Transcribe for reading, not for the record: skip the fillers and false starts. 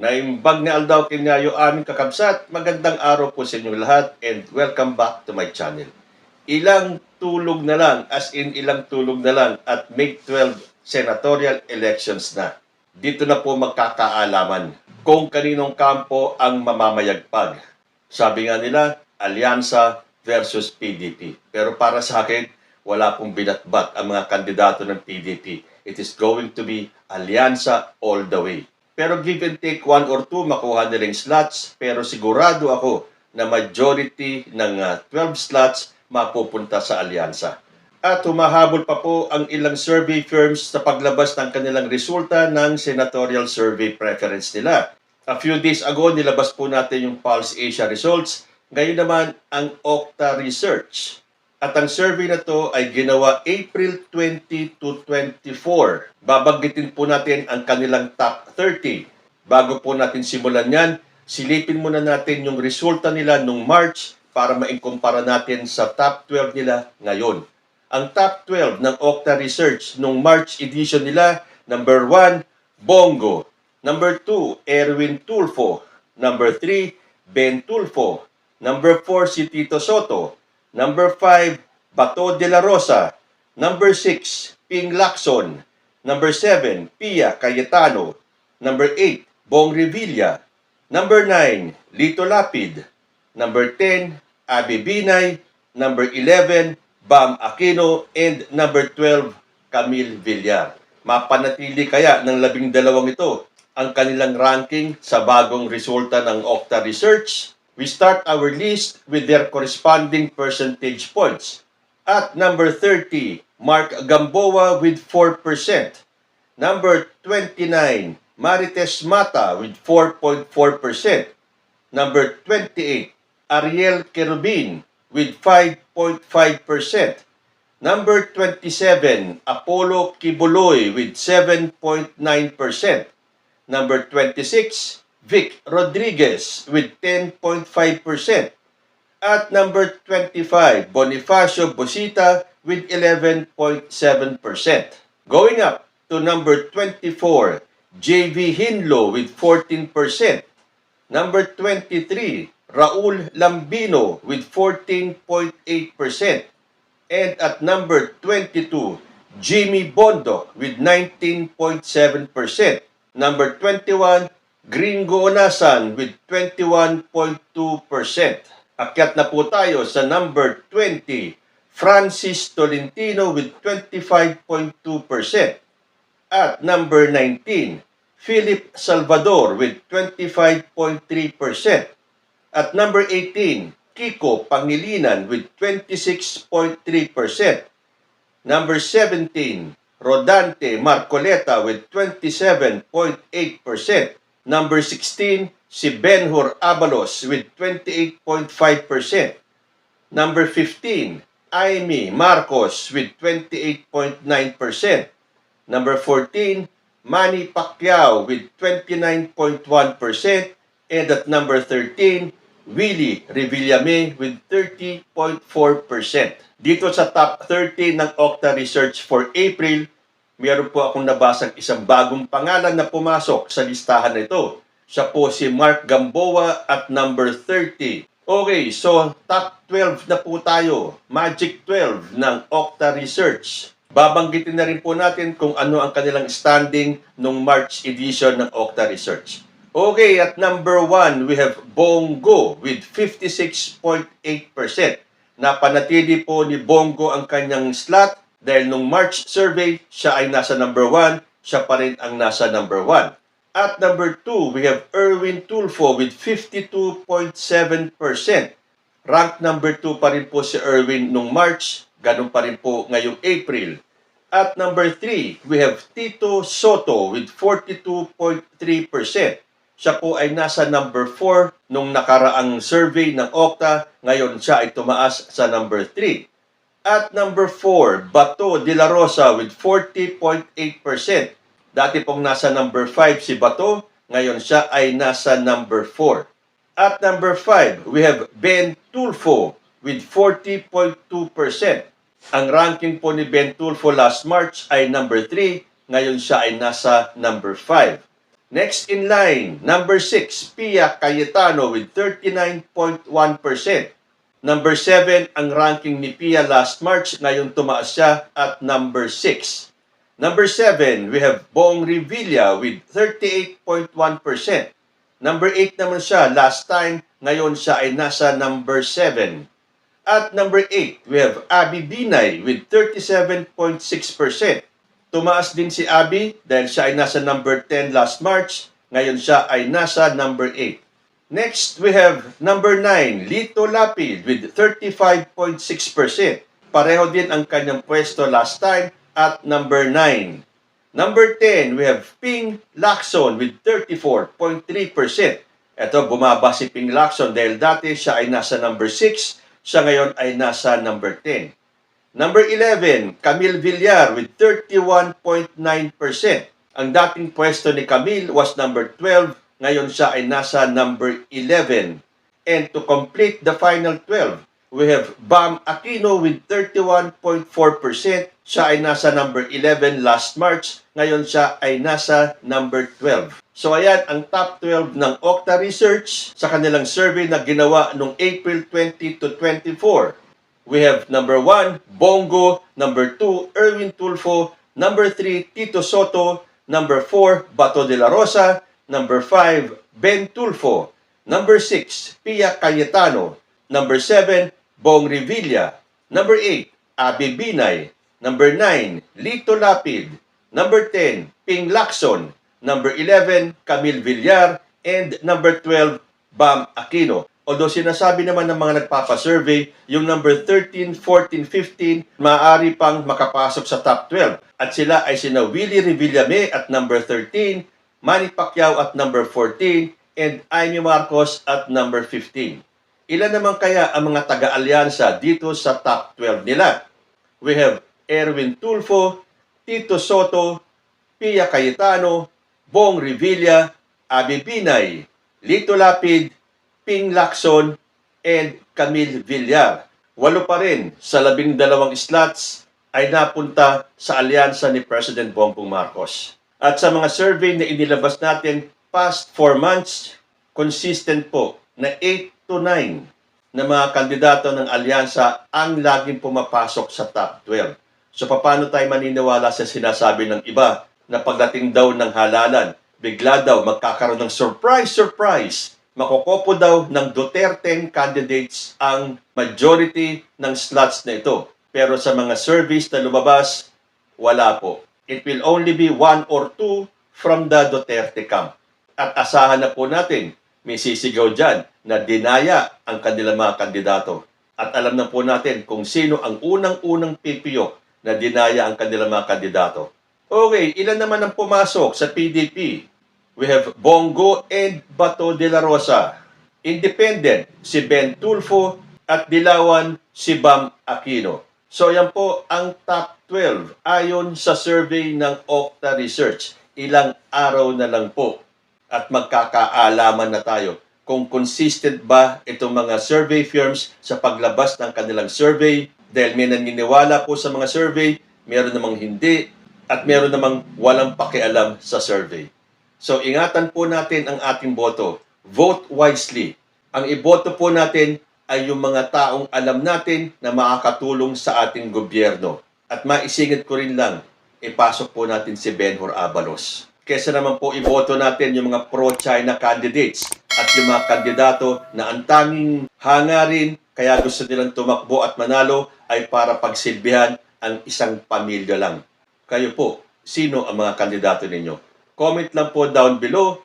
Naimbag ni Aldaw Kinyayo aming kakabsat. Magandang araw po sa inyo lahat and welcome back to my channel. Ilang tulog na lang, as in ilang tulog na lang at May 12 senatorial elections na. Dito na po magkakaalaman kung kaninong kampo ang mamamayagpag. Sabi nga nila, Alyansa versus PDP. Pero para sa akin, wala pong binatbat ang mga kandidato ng PDP. It is going to be Alyansa all the way. Pero give and take 1 or 2, makuha nila yung slots. Pero sigurado ako na majority ng 12 slots mapupunta sa Alyansa. At humahabol pa po ang ilang survey firms sa paglabas ng kanilang resulta ng senatorial survey preference nila. A few days ago, nilabas po natin yung Pulse Asia results. Ngayon naman, ang Okta Research. At ang survey na to ay ginawa April 20 to 24. Babanggitin po natin ang kanilang top 30. Bago po natin simulan yan, silipin muna natin yung resulta nila nung March para maikumpara natin sa top 12 nila ngayon. Ang top 12 ng Okta Research nung March edition nila, number 1, Bongo. Number 2, Erwin Tulfo. Number 3, Ben Tulfo. Number 4, si Tito Soto. Number 5, Bato de la Rosa. Number 6, Ping Lacson. Number 7, Pia Cayetano. Number 8, Bong Revilla. Number 9, Lito Lapid. Number 10, Abby Binay. Number 11, Bam Aquino. And number 12, Camille Villar. Mapanatili kaya ng 12 ito ang kanilang ranking sa bagong resulta ng Okta Research? We start our list with their corresponding percentage points. At number 30, Mark Gamboa with 4%. Number 29, Marites Mata with 4.4%. Number 28, Ariel Kerubin with 5.5%. Number 27, Apollo Kibuloy with 7.9%. Number 26, Vic Rodriguez with 10.5%. At number 25, Bonifacio Bosita with 11.7%. Going up to number 24, JV Hinlo with 14%. Number 23, Raul Lambino with 14.8%. And at number 22, Jimmy Bondo with 19.7%. Number 21, Gringo Onasan with 21.2%. Akyat na po tayo sa number 20, Francis Tolentino with 25.2%. At number 19, Philip Salvador with 25.3%. At number 18, Kiko Pangilinan with 26.3%. Number 17, Rodante Marcoleta with 27.8%. Number 16, si Benhur Abalos with 28.5%. Number 15, Amy Marcos with 28.9%. Number 14, Manny Pacquiao with 29.1%. And at number 13, Willie Revillame with 30.4%. Dito sa top 30 ng Okta Research for April, meron po akong nabasang isang bagong pangalan na pumasok sa listahan na ito. Siya po si Mark Gamboa at number 30. Okay, so top 12 na po tayo. Magic 12 ng Okta Research. Babanggitin na rin po natin kung ano ang kanilang standing nung March edition ng Okta Research. Okay, at number 1, we have Bongo with 56.8%. Napanatili po ni Bongo ang kanyang slot dahil nung March survey, siya ay nasa number 1, siya pa rin ang nasa number 1. At number 2, we have Erwin Tulfo with 52.7%. Rank number 2 pa rin po si Erwin nung March, ganun pa rin po ngayong April. At number 3, we have Tito Soto with 42.3%. Siya po ay nasa number 4 nung nakaraang survey ng Okta, ngayon siya ay tumaas sa number 3. At number 4, Bato de la Rosa with 40.8%. Dati pong nasa number 5 si Bato, ngayon siya ay nasa number 4. At number 5, we have Ben Tulfo with 40.2%. Ang ranking po ni Ben Tulfo last March ay number 3, ngayon siya ay nasa number 5. Next in line, number 6, Pia Cayetano with 39.1%. Number 7, ang ranking ni Pia last March, ngayon tumaas siya at number 6. Number 7, we have Bong Revilla with 38.1%. Number 8 naman siya last time, ngayon siya ay nasa number 7. At number 8, we have Abby Binay with 37.6%. Tumaas din si Abby dahil siya ay nasa number 10 last March. Ngayon siya ay nasa number 8. Next, we have number 9, Lito Lapid with 35.6%. Pareho din ang kanyang pwesto last time at number 9. Number 10, we have Ping Lacson with 34.3%. Ito, bumaba si Ping Lacson dahil dati siya ay nasa number 6, siya ngayon ay nasa number 10. Number 11, Camille Villar with 31.9%. Ang dating pwesto ni Camille was number 12, ngayon siya ay nasa number 11. And to complete the final 12, we have Bam Aquino with 31.4%. Siya ay nasa number 11 last March, ngayon siya ay nasa number 12. So ayan ang top 12 ng Okta Research sa kanilang survey na ginawa noong April 20 to 24. We have number 1, Bongo. Number 2, Erwin Tulfo. Number 3, Tito Soto. Number 4, Bato de la Rosa. Number 5, Ben Tulfo. Number 6, Pia Cayetano. Number 7, Bong Revilla. Number 8, Abby Binay. Number 9, Lito Lapid. Number 10, Ping Lacson. Number 11, Camille Villar. And number 12, Bam Aquino. Although sinasabi naman ng mga nagpapasurvey, yung number 13, 14, 15, maaari pang makapasok sa top 12. At sila ay sina Willie Revillame at number 13, Manny Pacquiao at number 14, and Amy Marcos at number 15. Ilan naman kaya ang mga taga-alyansa dito sa top 12 nila? We have Erwin Tulfo, Tito Soto, Pia Cayetano, Bong Revilla, Abby Binay, Lito Lapid, Ping Lacson, and Camille Villar. 8 pa rin sa 12 slots ay napunta sa alyansa ni President Bongbong Marcos. At sa mga survey na inilabas natin past 4 months, consistent po na 8 to 9 na mga kandidato ng alyansa ang laging pumapasok sa top 12. So paano tayo maniniwala sa sinasabi ng iba na pagdating daw ng halalan, bigla daw magkakaroon ng surprise, makokopo daw ng Duterte candidates ang majority ng slots na ito. Pero sa mga surveys na lumabas, wala po. It will only be 1 or 2 from the Duterte camp. At asahan na po natin, may sisigaw dyan na dinaya ang kanilang mga kandidato. At alam na po natin kung sino ang unang-unang pipiyok na dinaya ang kanilang mga kandidato. Okay, ilan naman ang pumasok sa PDP? We have Bongo and Bato de la Rosa. Independent, si Ben Tulfo at Dilawan, si Bam Aquino. So yan po ang top 12 ayon sa survey ng Okta Research. Ilang araw na lang po at magkakaalaman na tayo kung consistent ba itong mga survey firms sa paglabas ng kanilang survey. Dahil may naniniwala po sa mga survey, meron namang hindi, at meron namang walang pakialam sa survey. So, ingatan po natin ang ating boto. Vote wisely. Ang iboto po natin ay yung mga taong alam natin na makakatulong sa ating gobyerno. At maisingit ko rin lang, ipasok po natin si Benhur Abalos. Kesa naman po iboto natin yung mga pro-China candidates at yung mga kandidato na ang tanging hangarin kaya gusto nilang tumakbo at manalo ay para pagsilbihan ang isang pamilya lang. Kayo po, sino ang mga kandidato ninyo? Comment lang po down below